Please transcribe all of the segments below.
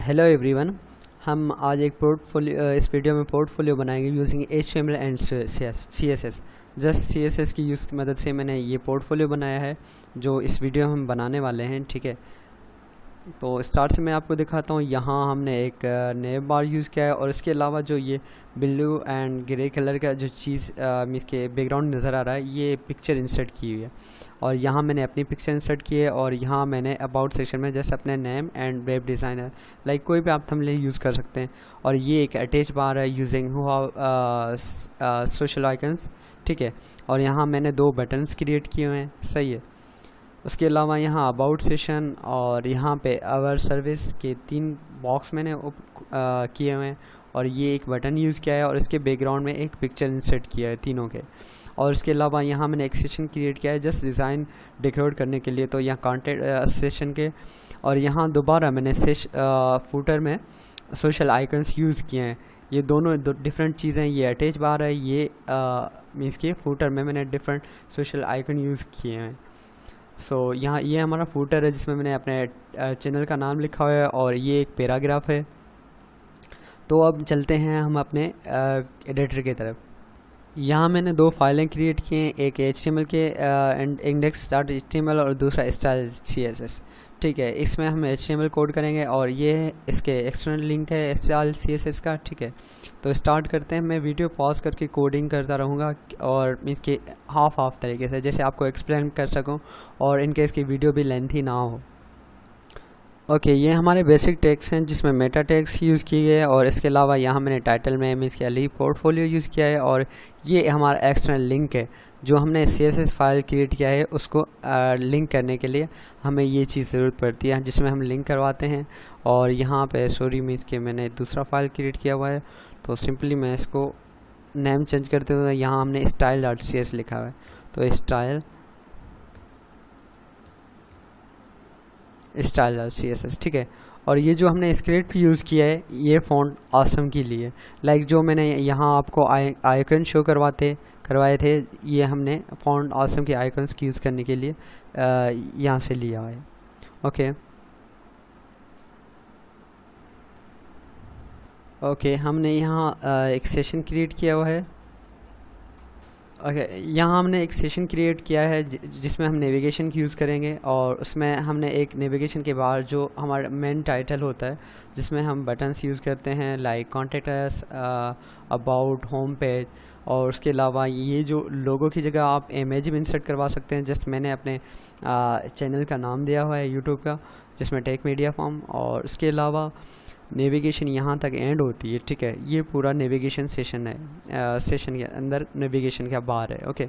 Hello everyone. हम आज एक पोर्टफोलियो इस वीडियो में पोर्टफोलियो बनाएंगे using HTML and CSS। Just CSS की यूज़ की मदद से मैंने ये पोर्टफोलियो बनाया है जो इस वीडियो में हम बनाने वाले हैं। ठीक है, तो स्टार्ट से मैं आपको दिखाता हूँ। यहाँ हमने एक नेम बार यूज़ किया है और इसके अलावा जो ये ब्लू एंड ग्रे कलर का जो चीज़ मीन्स के बैकग्राउंड नज़र आ रहा है, ये पिक्चर इंसर्ट की हुई है और यहाँ मैंने अपनी पिक्चर इंसर्ट की है। और यहाँ मैंने अबाउट सेक्शन में जस्ट अपने name and web designer like कोई भी आप थंबनेल यूज़ कर सकते हैं। और ये एक अटैच बार है यूजिंग सोशल आइकन्स। ठीक है, और यहाँ मैंने 2 बटन्स क्रिएट किए हुए हैं। सही है। उसके अलावा यहाँ अबाउट सेशन और यहाँ पे आवर सर्विस के 3 बॉक्स मैंने किए हुए हैं और ये एक बटन यूज़ किया है और इसके बैकग्राउंड में एक पिक्चर इंसर्ट किया है तीनों के। और इसके अलावा यहाँ मैंने एक सेशन क्रिएट किया है जस्ट डिज़ाइन डेकोरेट करने के लिए, तो यहाँ कॉन्टेंट सेशन के। और यहाँ दोबारा मैंने फूटर में सोशल आइकन्स यूज़ किए हैं। ये दोनों डिफरेंट चीज़ें, ये अटैच बार है, ये मीन्स के फूटर में मैंने डिफरेंट सोशल आइकन यूज़ किए हैं। सो यहाँ ये हमारा फूटर है जिसमें मैंने अपने चैनल का नाम लिखा हुआ है और ये एक पैराग्राफ है। तो अब चलते हैं हम अपने एडिटर की तरफ। यहाँ मैंने 2 फाइलें क्रिएट की हैं, एक HTML के index.html और दूसरा स्टाइल CSS। ठीक है, इसमें हम HTML कोड करेंगे और ये इसके एक्सटर्नल लिंक है स्टाइल CSS का। ठीक है, तो स्टार्ट करते हैं। मैं वीडियो पॉज करके कोडिंग करता रहूँगा और मीन्स के हाफ तरीके से, जैसे आपको एक्सप्लेन कर सकूँ और इनके इसकी वीडियो भी लेंथी ना हो। ओके, ये हमारे बेसिक टैग्स हैं जिसमें मेटा टैग्स यूज़ किए गए हैं और इसके अलावा यहाँ मैंने टाइटल में मीन्स के अली पोर्टफोलियो यूज़ किया है। और ये हमारा एक्सटर्नल लिंक है जो हमने CSS फाइल क्रिएट किया है, उसको लिंक करने के लिए हमें ये चीज़ ज़रूरत पड़ती है जिसमें हम लिंक करवाते हैं। और यहाँ पे सॉरी मीन्स के मैंने दूसरा फाइल क्रिएट किया हुआ है, तो सिंपली मैं इसको नेम चेंज करते हुए यहाँ हमने style.cs लिखा हुआ है, तो style.css। ठीक है, और ये जो हमने स्क्रिप्ट यूज़ किया है ये फ़ॉन्ट ऑसम के लिए, लाइक जो मैंने यहाँ आपको आइकन शो करवाए थे, ये हमने फ़ॉन्ट ऑसम के आइकन्स की यूज़ करने के लिए यहाँ से लिया है। ओके, हमने यहाँ एक सेशन क्रिएट किया हुआ है। ओके, यहाँ हमने एक सेशन क्रिएट किया है जिसमें हम नेविगेशन की यूज़ करेंगे और उसमें हमने एक नेविगेशन के बाद जो हमारा मेन टाइटल होता है जिसमें हम बटन्स यूज़ करते हैं like contact us, about, home page. और उसके अलावा ये जो लोगो की जगह आप इमेज भी इंसर्ट करवा सकते हैं। जस्ट मैंने अपने चैनल का नाम दिया हुआ है यूट्यूब का जिसमें टेक मीडिया फॉर्म, और उसके अलावा नेविगेशन यहाँ तक एंड होती है। ठीक है, ये पूरा नेविगेशन सेशन है, सेशन के अंदर नेविगेशन का बार है। ओके,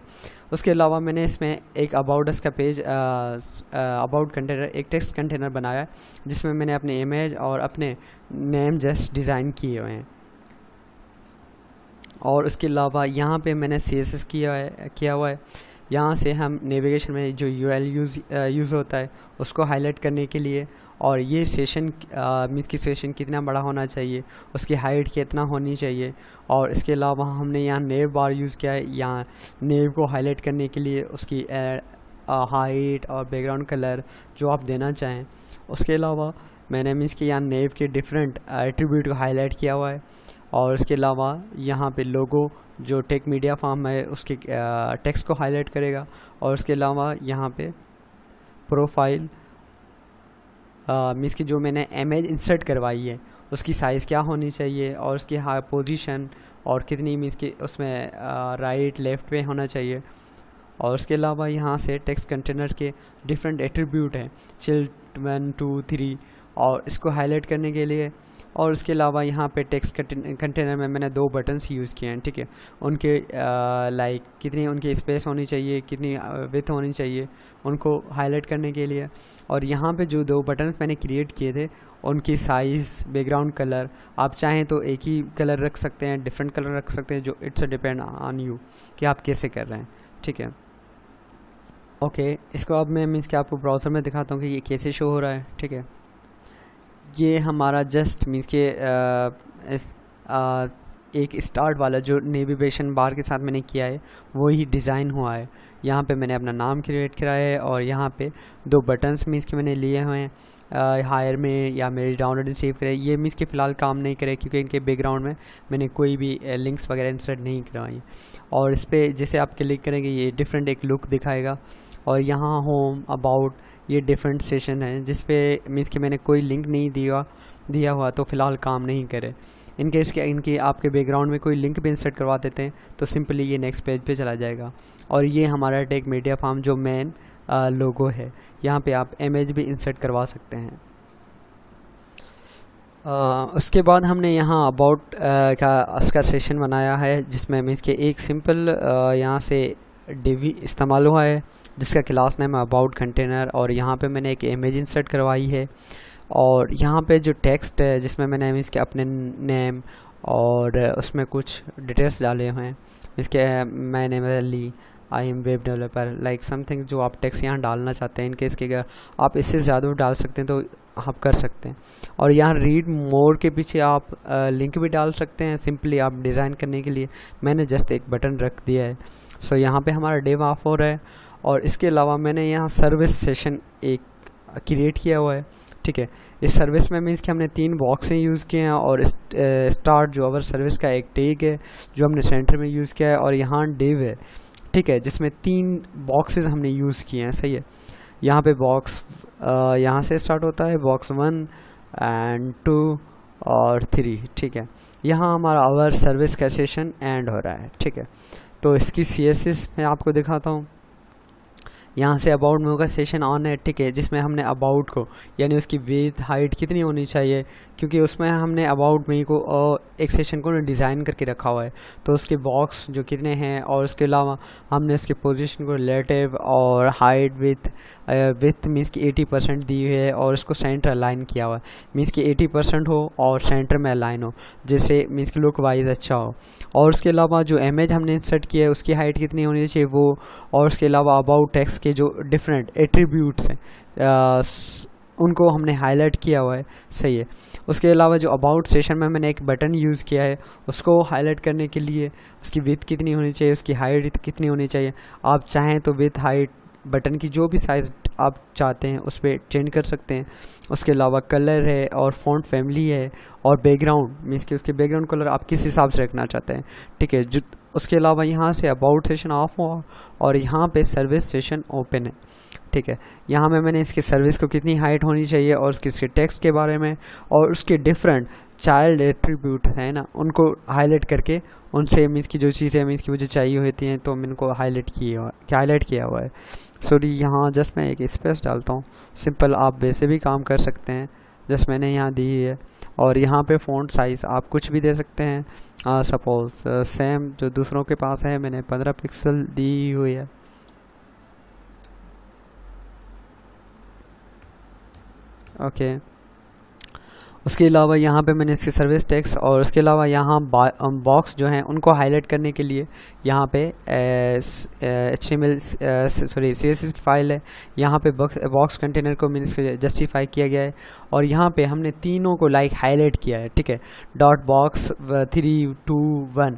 उसके अलावा मैंने इसमें एक अबाउट अस का पेज, अबाउट कंटेनर, एक टेक्स्ट कंटेनर बनाया जिसमें मैंने अपने इमेज और अपने नेम जस्ट डिज़ाइन किए हुए हैं। और उसके अलावा यहाँ पे मैंने CSS किया हुआ है। यहाँ से हम नेविगेशन में जो URL यूज़ होता है उसको हाईलाइट करने के लिए, और ये सेशन मीन्स की सेशन कितना बड़ा होना चाहिए, उसकी हाइट कितना होनी चाहिए। और इसके अलावा हमने यहाँ नेव बार यूज़ किया है, यहाँ नेव को हाईलाइट करने के लिए उसकी हाइट और बैकग्राउंड कलर जो आप देना चाहें। उसके अलावा मैंने मीन्स कि यहाँ नेव के डिफरेंट एट्रीब्यूट को हाईलाइट किया हुआ है। और उसके अलावा यहाँ पे लोगो जो टेक मीडिया फार्म है उसके टेक्स्ट को हाईलाइट करेगा। और उसके अलावा यहाँ पे प्रोफाइल मीन्स की जो मैंने इमेज इंसर्ट करवाई है उसकी साइज़ क्या होनी चाहिए और उसकी पोजीशन और कितनी मीन्स की उसमें राइट लेफ़्ट पे होना चाहिए। और उसके अलावा यहाँ से टेक्स्ट कंटेनर के डिफरेंट एट्रीब्यूट हैं, चिल्ड 1 2 3, और इसको हाईलाइट करने के लिए। और उसके अलावा यहाँ पे टेक्स्ट कंटेनर में मैंने 2 बटन्स यूज़ किए हैं। ठीक है, उनके लाइक कितनी उनकी स्पेस होनी चाहिए, कितनी विड्थ होनी चाहिए, उनको हाईलाइट करने के लिए। और यहाँ पे जो 2 बटन्स मैंने क्रिएट किए थे उनकी साइज़, बैकग्राउंड कलर, आप चाहें तो एक ही कलर रख सकते हैं, डिफरेंट कलर रख सकते हैं, जो इट्स डिपेंड ऑन यू कि आप कैसे कर रहे हैं। ठीक है, ओके, इसको अब मैं मीन्स कि आपको ब्राउज़र में दिखाता हूँ कि ये कैसे शो हो रहा है। ठीक है, ये हमारा जस्ट मीन्स के एक स्टार्ट वाला जो नेविगेशन बार के साथ मैंने किया है वो ही डिज़ाइन हुआ है। यहाँ पे मैंने अपना नाम क्रिएट करा है और यहाँ पे 2 बटन्स मीन्स के मैंने लिए हुए हैं हायर में या मेरी डाउनलोड में सेव करे, ये मीन्स कि फ़िलहाल काम नहीं करे क्योंकि इनके बैकग्राउंड में मैंने कोई भी लिंक्स वगैरह इंसर्ट नहीं करवाई। और इस पर जैसे आप क्लिक करेंगे ये डिफरेंट एक लुक दिखाएगा। और यहाँ होम अबाउट ये डिफरेंट सेशन है जिस पे मीन्स कि मैंने कोई लिंक नहीं दिया हुआ तो फ़िलहाल काम नहीं करे। इनकेस के इनकी आपके बैकग्राउंड में कोई लिंक भी इंसर्ट करवा देते हैं तो सिंपली ये नेक्स्ट पेज पे चला जाएगा। और ये हमारा टेक मीडिया फार्म जो मेन लोगो है, यहाँ पे आप इमेज भी इंसर्ट करवा सकते हैं। उसके बाद हमने यहाँ अबाउट का उसका सेशन बनाया है जिसमें मीन्स के एक सिंपल यहाँ से डिवी इस्तेमाल हुआ है जिसका क्लास नेम है अबाउट कंटेनर। और यहाँ पे मैंने एक इमेज इंसर्ट करवाई है। और यहाँ पे जो टेक्स्ट है जिसमें मैंने मीन्स के अपने नेम और उसमें कुछ डिटेल्स डाले हुए हैं। इसके my name is Ali, I am web developer, like something जो आप टेक्स्ट यहाँ डालना चाहते हैं। इनके इसके आप इससे ज़्यादा डाल सकते हैं तो आप कर सकते हैं। और यहाँ रीड मोर के पीछे आप लिंक भी डाल सकते हैं सिंपली आप डिज़ाइन करने के लिए। मैंने जस्ट एक बटन रख दिया है। सो यहाँ पे हमारा डेव ऑफ हो रहा है। और इसके अलावा मैंने यहाँ सर्विस सेशन एक क्रिएट किया हुआ है, ठीक है। इस सर्विस में मीन्स कि हमने 3 बॉक्सें यूज़ किए हैं और स्टार्ट जो अवर सर्विस का एक टैग है जो हमने सेंटर में यूज़ किया है। और यहाँ डिव है, ठीक है, जिसमें 3 बॉक्सेस हमने यूज़ किए हैं, सही है। यहाँ पे बॉक्स यहाँ से स्टार्ट होता है, बॉक्स 1 and 2 और 3, ठीक है। यहाँ हमारा अवर सर्विस का सेशन एंड हो रहा है, ठीक है। तो इसकी CSS मैं आपको दिखाता हूँ। यहाँ से अबाउट में होगा सेशन ऑन है, ठीक है, जिसमें हमने अबाउट को यानी उसकी विड्थ हाइट कितनी होनी चाहिए, क्योंकि उसमें हमने अबाउट में को एक सेशन को डिज़ाइन करके रखा हुआ है तो उसके बॉक्स जो कितने हैं। और उसके अलावा हमने उसके पोजीशन को रिलेटिव और हाइट विथ मीन्स की 80% दी हुई है और उसको सेंटर अलाइन किया हुआ है, मीन्स की 80% हो और सेंटर में अलाइन हो जैसे मीन्स की लुक वाइज अच्छा हो। और उसके अलावा जो इमेज हमने इंसर्ट किया है उसकी हाइट कितनी होनी चाहिए वो। और उसके अलावा अबाउट टेक्स्ट के जो डिफरेंट एट्रीब्यूट्स हैं उनको हमने हाईलाइट किया हुआ है, सही है। उसके अलावा जो अबाउट सेशन में मैंने एक बटन यूज़ किया है उसको हाईलाइट करने के लिए उसकी विड्थ कितनी होनी चाहिए, उसकी हाइट कितनी होनी चाहिए। आप चाहें तो विड्थ हाइट बटन की जो भी साइज़ आप चाहते हैं उस पर चेंज कर सकते हैं। उसके अलावा कलर है और फ़ॉन्ट फैमिली है और बैकग्राउंड मीन्स कि उसके बैकग्राउंड कलर आप किस हिसाब से रखना चाहते हैं, ठीक है। जो उसके अलावा यहाँ से अबाउट सेशन ऑफ हुआ और यहाँ पे सर्विस सेशन ओपन है, ठीक है। यहाँ में मैंने इसकी सर्विस को कितनी हाइट होनी चाहिए और उसके टेक्स्ट के बारे में और उसके डिफरेंट चाइल्ड एट्रीब्यूट है ना उनको हाईलाइट करके उनसे मीन्स की जो चीज़ें मीन्स की मुझे चाहिए होती हैं तो मैंने उनको हाईलाइट किया हुआ है। सॉरी, यहाँ जस्ट मैं एक स्पेस डालता हूँ, सिंपल आप वैसे भी काम कर सकते हैं जस्ट मैंने यहाँ दी है। और यहाँ पे फ़ॉन्ट साइज़ आप कुछ भी दे सकते हैं, सपोज़ सेम जो दूसरों के पास है मैंने 15 पिक्सल दी हुई है, ओके। उसके अलावा यहाँ पे मैंने इसकी सर्विस टेक्स्ट और उसके अलावा यहाँ बॉक्स जो हैं उनको हाईलाइट करने के लिए यहाँ पे CSS की फाइल है, यहाँ पे बॉक्स कंटेनर को मैंने जस्टिफाई किया गया है और यहाँ पे हमने तीनों को लाइक हाईलाइट किया है, ठीक है। डॉट बॉक्स 3 2 1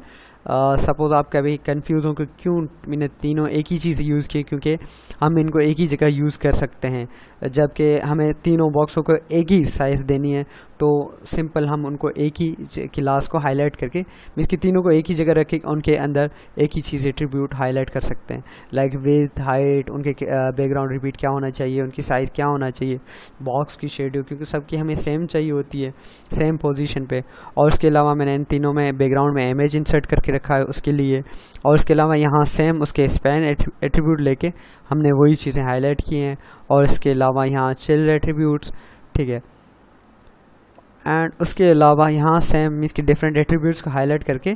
सपोज़ आप कभी कंफ्यूज हो कि क्यों मैंने तीनों एक ही चीज़ यूज़ की, क्योंकि हम इनको एक ही जगह यूज़ कर सकते हैं जबकि हमें तीनों बॉक्सों को एक ही साइज़ देनी है तो सिंपल हम उनको एक ही क्लास को हाईलाइट करके मीन्स कि तीनों को एक ही जगह रख के उनके अंदर एक ही चीज़ एट्रीब्यूट हाईलाइट कर सकते हैं, लाइक विड्थ हाइट, उनके बैकग्राउंड रिपीट क्या होना चाहिए, उनकी साइज़ क्या होना चाहिए, बॉक्स की शेडो क्योंकि सबकी हमें सेम चाहिए होती है सेम पोजीशन पे। और उसके अलावा मैंने इन तीनों में बैकग्राउंड में इमेज इंसर्ट करके रखा है उसके लिए। और उसके अलावा यहाँ सेम उसके स्पैन एट्रीब्यूट लेके हमने वही चीज़ें हाईलाइट की हैं। और इसके अलावा यहाँ चिल्ड एट्रीब्यूट्स, ठीक है। एंड उसके अलावा यहाँ सेम मीन्स की डिफरेंट एट्रीब्यूट्स को हाईलाइट करके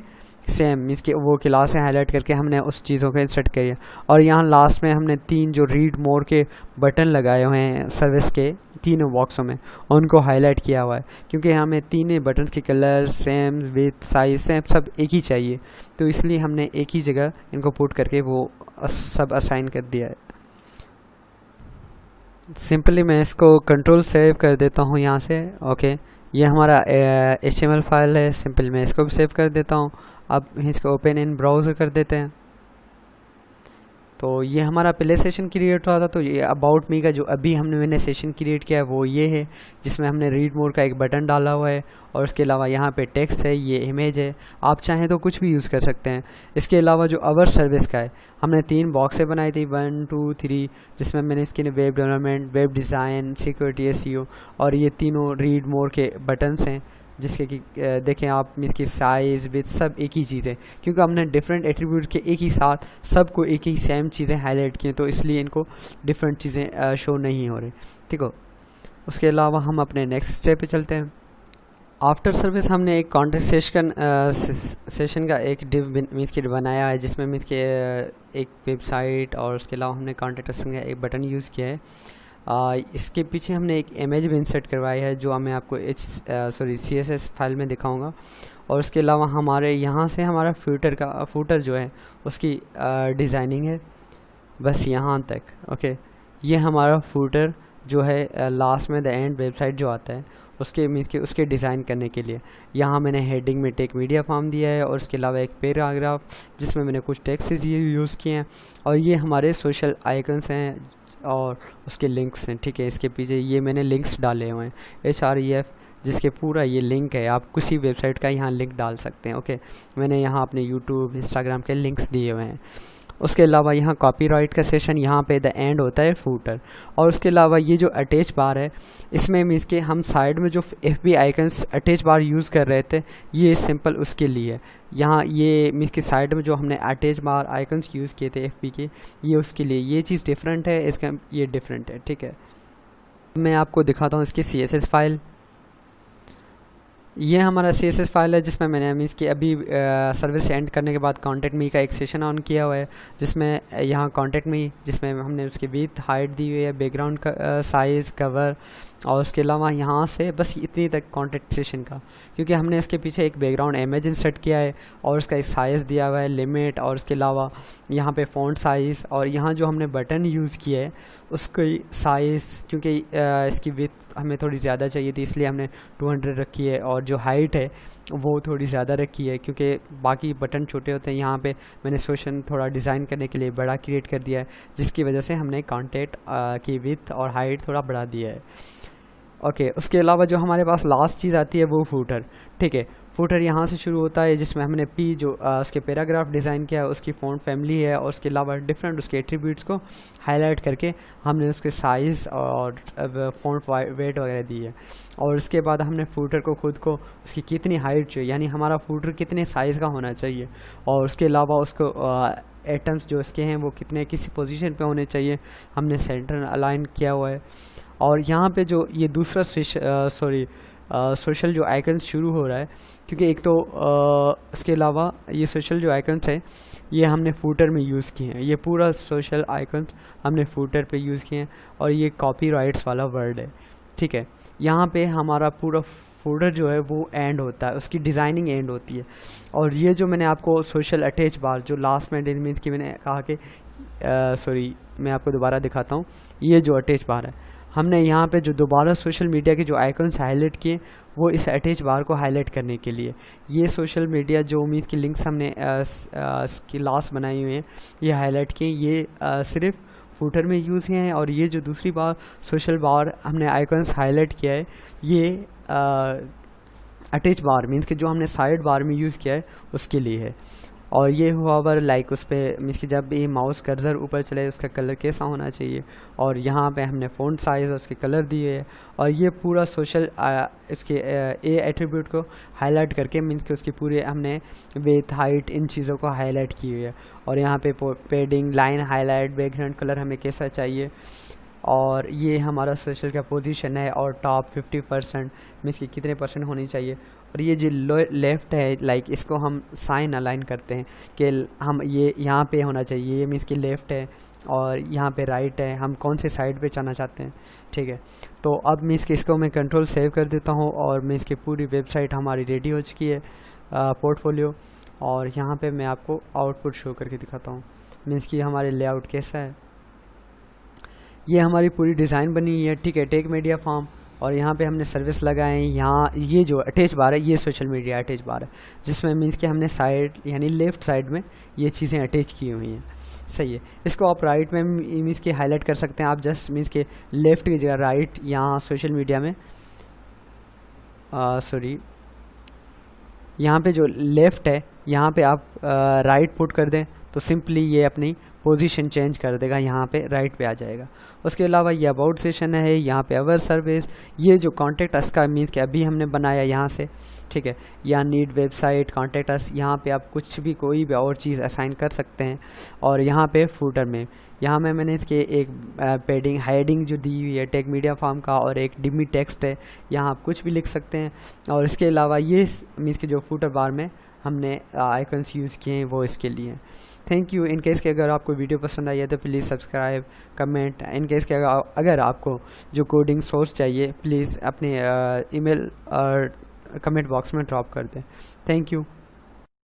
सेम मीन्स कि वो क्लास से हाईलाइट करके हमने उस चीज़ों को इंसर्ट करी है। और यहाँ लास्ट में हमने 3 जो रीड मोर के बटन लगाए हुए हैं सर्विस के तीनों बॉक्सों में उनको हाईलाइट किया हुआ है क्योंकि हमें तीनों बटन्स के colour same with size same सब एक ही चाहिए तो इसलिए हमने एक ही जगह इनको पुट करके वो सब असाइन कर दिया है। सिंपली मैं इसको कंट्रोल सेव कर देता हूँ यहाँ से, ओके। ये हमारा HTML फाइल है, सिंपल मैं इसको भी सेव कर देता हूँ। अब इसको ओपन इन ब्राउज़र कर देते हैं। तो ये हमारा पहले सेशन क्रिएट हुआ था। तो ये अबाउट मी का जो अभी मैंने सेशन क्रिएट किया है वो ये है, जिसमें हमने रीड मोर का एक बटन डाला हुआ है और उसके अलावा यहाँ पे टेक्स्ट है, ये इमेज है, आप चाहें तो कुछ भी यूज़ कर सकते हैं। इसके अलावा जो अवर सर्विस का है, हमने 3 बॉक्सें बनाई थी 1 2 3, जिसमें मैंने इसके web development, web design, security, SEO और ये तीनों रीड मोर के बटन्स हैं, जिसके कि देखें आप इसकी साइज़ विथ सब एक ही चीज़ है, क्योंकि हमने डिफरेंट एट्रीब्यूट के एक ही साथ सबको एक ही सेम चीज़ें हाईलाइट की, तो इसलिए इनको डिफरेंट चीज़ें शो नहीं हो रही। ठीक हो, उसके अलावा हम अपने नेक्स्ट स्टेप पे चलते हैं। आफ्टर सर्विस हमने एक कॉन्टेक्ट सेशन का एक डिव मीन्स की बनाया है, जिसमें मीन्स के एक वेबसाइट और उसके अलावा हमने कॉन्टेक्ट सेशन का एक बटन यूज़ किया है। इसके पीछे हमने एक इमेज भी इंसर्ट करवाई है, जो मैं आपको CSS फाइल में दिखाऊंगा। और उसके अलावा हमारे यहाँ से हमारा फूटर जो है उसकी डिज़ाइनिंग है बस यहाँ तक। ओके, ये हमारा फूटर जो है लास्ट में द एंड वेबसाइट जो आता है उसके मीन्स के उसके डिज़ाइन करने के लिए यहाँ मैंने हेडिंग में टेक मीडिया फॉर्म दिया है, और उसके अलावा एक पैराग्राफ जिसमें मैंने कुछ टेक्स्ट यूज़ किए हैं, और ये हमारे सोशल आइकन्स हैं और उसके लिंक्स हैं। ठीक है, इसके पीछे ये मैंने लिंक्स डाले हुए हैं HREF, जिसके पूरा ये लिंक है, आप किसी वेबसाइट का यहाँ लिंक डाल सकते हैं। ओके, मैंने यहाँ अपने यूट्यूब, इंस्टाग्राम के लिंक्स दिए हुए हैं। उसके अलावा यहाँ कॉपीराइट का सेशन, यहाँ पे द एंड होता है फूटर। और उसके अलावा ये जो अटैच बार है, इसमें मीन्स के हम साइड में जो FB आइकन्स अटैच बार यूज़ कर रहे थे, ये सिंपल उसके लिए यहाँ ये मीन्स के साइड में जो हमने अटैच बार आइकन्स यूज़ किए थे FB के, ये उसके लिए ये चीज़ डिफरेंट है, इसका ये डिफरेंट है। ठीक है, मैं आपको दिखाता हूँ इसकी CSS फाइल। ये हमारा CSS फाइल है, जिसमें मैंने मीन्स कि अभी सर्विस एंड करने के बाद कॉन्टेक्ट मी का एक सेशन ऑन किया हुआ है, जिसमें यहाँ कॉन्टेक्ट मी, जिसमें हमने उसकी विड्थ हाइट दी हुई है, बैकग्राउंड का साइज़, कवर, और उसके अलावा यहाँ से बस इतनी तक कॉन्टेक्ट सेशन का, क्योंकि हमने इसके पीछे एक बैकग्राउंड इमेज इंसर्ट किया है और उसका एक साइज़ दिया हुआ है, लिमिट, और उसके अलावा यहाँ पे फ़ॉन्ट साइज़, और यहाँ जो हमने बटन यूज़ किया है उसकी साइज़, क्योंकि इसकी विड्थ हमें थोड़ी ज़्यादा चाहिए थी, इसलिए हमने 200 रखी है, और जो हाइट है वो थोड़ी ज़्यादा रखी है, क्योंकि बाकी बटन छोटे होते हैं। यहाँ पे मैंने सेशन थोड़ा डिज़ाइन करने के लिए बड़ा क्रिएट कर दिया है, जिसकी वजह से हमने कॉन्टेक्ट की विड्थ और हाइट थोड़ा बढ़ा दिया है। ओके, उसके अलावा जो हमारे पास लास्ट चीज़ आती है वो फूटर। ठीक है, फूटर यहाँ से शुरू होता है, जिसमें हमने जो उसके पैराग्राफ डिज़ाइन किया है, उसकी फ़ॉन्ट फैमिली है, और उसके अलावा डिफरेंट उसके एट्रीब्यूट्स को हाईलाइट करके हमने उसके साइज़ और फ़ॉन्ट वेट वगैरह दी है। और उसके बाद हमने फूटर को खुद को उसकी कितनी हाइट चाहिए, यानी हमारा फूटर कितने साइज़ का होना चाहिए, और उसके अलावा उसको एटम्स जो इसके हैं वो कितने किसी पोजीशन पे होने चाहिए, हमने सेंटर अलाइन किया हुआ है। और यहाँ पे जो ये दूसरा सोशल जो आइकन्स शुरू हो रहा है, क्योंकि एक तो इसके अलावा ये सोशल जो आइकन्स हैं ये हमने फूटर में यूज़ किए हैं, ये पूरा सोशल आइकन्स हमने फूटर पे यूज़ किए हैं, और ये कॉपीराइट्स वाला वर्ड है। ठीक है, यहाँ पे हमारा पूरा फूटर जो है वो एंड होता है, उसकी डिज़ाइनिंग एंड होती है। और ये जो मैंने आपको सोशल अटैच बार जो लास्ट में मीन्स की मैंने कहा कि मैं आपको दोबारा दिखाता हूँ, ये जो अटैच बार है, हमने यहाँ पे जो दोबारा सोशल मीडिया के जो आइकन्स हाईलाइट किए वो इस अटैच बार को हाईलाइट करने के लिए, ये सोशल मीडिया जो मीन्स की लिंक्स हमने की लास्ट बनाई हुई हैं ये हाईलाइट किए, ये सिर्फ फूटर में यूज़ किए हैं। और ये जो दूसरी बार सोशल बार हमने आइकन्स हाईलाइट किया है, ये अटैच बार मीन्स कि जो हमने साइड बार में यूज़ किया है उसके लिए है। और ये हुआवर लाइक उस पर मीन्स कि जब ये माउस कर्सर ऊपर चले उसका कलर कैसा होना चाहिए, और यहाँ पे हमने फ़ॉन्ट साइज़ और उसके कलर दिए हैं। और ये पूरा सोशल इसके ए एट्रीब्यूट को हाईलाइट करके मीन्स कि उसकी पूरी हमने विड्थ हाइट इन चीज़ों को हाईलाइट की हुई है। और यहाँ पे पेडिंग, लाइन हाईलाइट, बैकग्राउंड कलर हमें कैसा चाहिए, और ये हमारा सोशल का पोजीशन है, और टॉप 50% मीन्स की कितने % होनी चाहिए। और ये जो लेफ़्ट है लाइक इसको हम साइन अलाइन करते हैं कि हम ये यहाँ पे होना चाहिए, ये मीन्स की लेफ़्ट है, और यहाँ पे राइट है, हम कौन से साइड पे जाना चाहते हैं। ठीक है, तो अब मीन्स कि इसको मैं कंट्रोल सेव कर देता हूँ, और मीन्स की पूरी वेबसाइट हमारी रेडी हो चुकी है पोर्टफोलियो। और यहाँ पे मैं आपको आउटपुट शो करके दिखाता हूँ मीन्स कि हमारे लेआउट कैसा है। ये हमारी पूरी डिज़ाइन बनी हुई है। ठीक है, टेक मीडिया फॉर्म और यहाँ पे हमने सर्विस लगाए। यहाँ ये जो अटैच बार है ये सोशल मीडिया अटैच बार है, जिसमें मीन्स कि हमने साइड यानी लेफ़्ट साइड में ये चीज़ें अटैच की हुई हैं। सही है। इसको आप राइट में मीन्स के हाईलाइट कर सकते हैं। आप जस्ट मीन्स के लेफ़्ट की जगह राइट यहाँ सोशल मीडिया में सॉरी यहाँ पे जो लेफ़्ट है यहाँ पे आप राइट पुट कर दें तो सिंपली ये अपनी पोजीशन चेंज कर देगा, यहाँ पे राइट पे आ जाएगा। उसके अलावा ये अबाउट सेशन है, यहाँ पे अवर सर्विस, ये जो कॉन्टेक्ट अस का मीन्स कि अभी हमने बनाया यहाँ से, ठीक है। या नीड वेबसाइट कॉन्टेक्ट अस, यहाँ पे आप कुछ भी कोई भी और चीज़ असाइन कर सकते हैं। और यहाँ पे फूटर में यहाँ में मैंने इसके एक पेडिंग हेडिंग जो दी हुई है टेक मीडिया फार्म का, और एक डिमी टेक्स्ट है, यहाँ आप कुछ भी लिख सकते हैं। और इसके अलावा ये मीन्स के जो फूटर बार में हमने आइकन्स यूज़ किए हैं वो इसके लिए। Thank you. इन केस के अगर आपको वीडियो पसंद आई है तो please subscribe, comment. In case के अगर आपको जो कोडिंग सोर्स चाहिए प्लीज़ अपने ईमेल और कमेंट बॉक्स में ड्रॉप कर दें। Thank you.